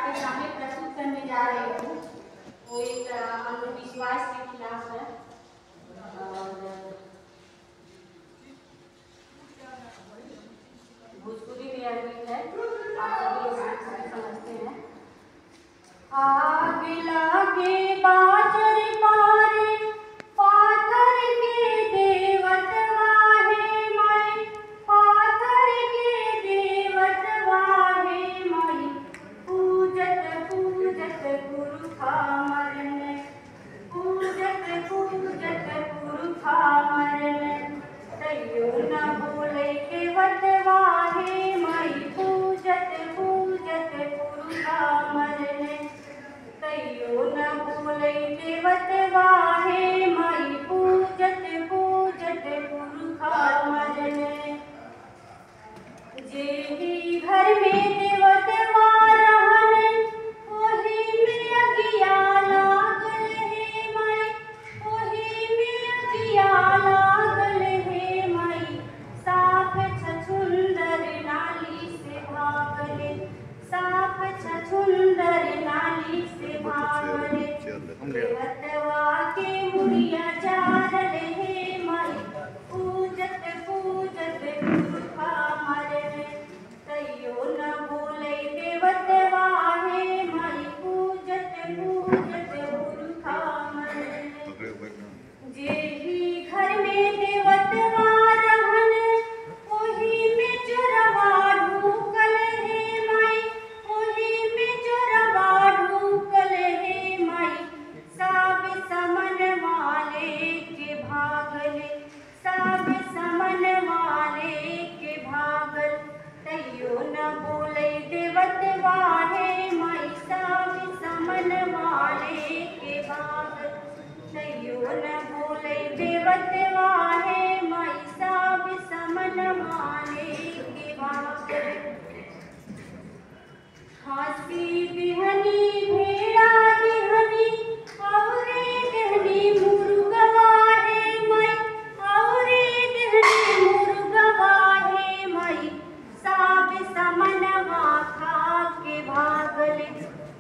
आपके सामने प्रस्तुत करने जा रही हूँ वो एक अंधविश्वास के खिलाफ है और भोजपुरी में अर्पित है। आप सभी लोग समझते हैं। आग लागे बाजर पारे पाथर के देवत वाहे माई, पाथर के देवत वाहे माई, पूजत पूजत गुरु खामरन, पूजत पूजत गुरु खामरन, तैयो न बोले केवत वाहे माई, पूजत पूजत गुरु खामरन, तैयो न बोले देवत वाहे माई, पूजत पूजत गुरु खामरन। जेहि घर में देवत वारहन ओहि में अगिया लागल हे माई, ओहि में अगिया लागल हे माई, साफ छछुंदर नाली से भागले, साफ छछुंदर नाली से भागले, देवतवा के मुड़िया चारल हे माई, पूजत पूजत गुरु खामरन, तैयो न बोले देवत वाहे माई, पूजत पूजत गुरु खामरन। जेहि घर में देवत वारहन ओहि में चोरवा ढूकल हे माई, ओहि में चोरवा ढूकल हे माई, सब समन वाले के भागले, सब समन वाले के भागल, तैयो न बोले देवत वाहे माई, सब समन वाले के भागल, तैयो न बोले देवत वाहे माई, सब समन वाले के भागल। हासी बिहनी भेड़ा दिहनी औरे देहनी मुर्गवा हे माई, औरे देहनी मुर्गवा हे माई, सब समनवा खा के भागले,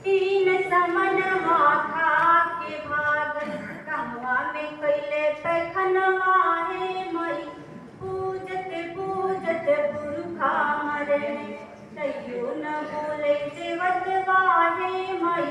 तीन समनवा खा के भागल, कहवा में कैले पैखनवा हे माई, पूजत पूजत गुरु खामरन, तैयो न बोले देवत वाहे माई,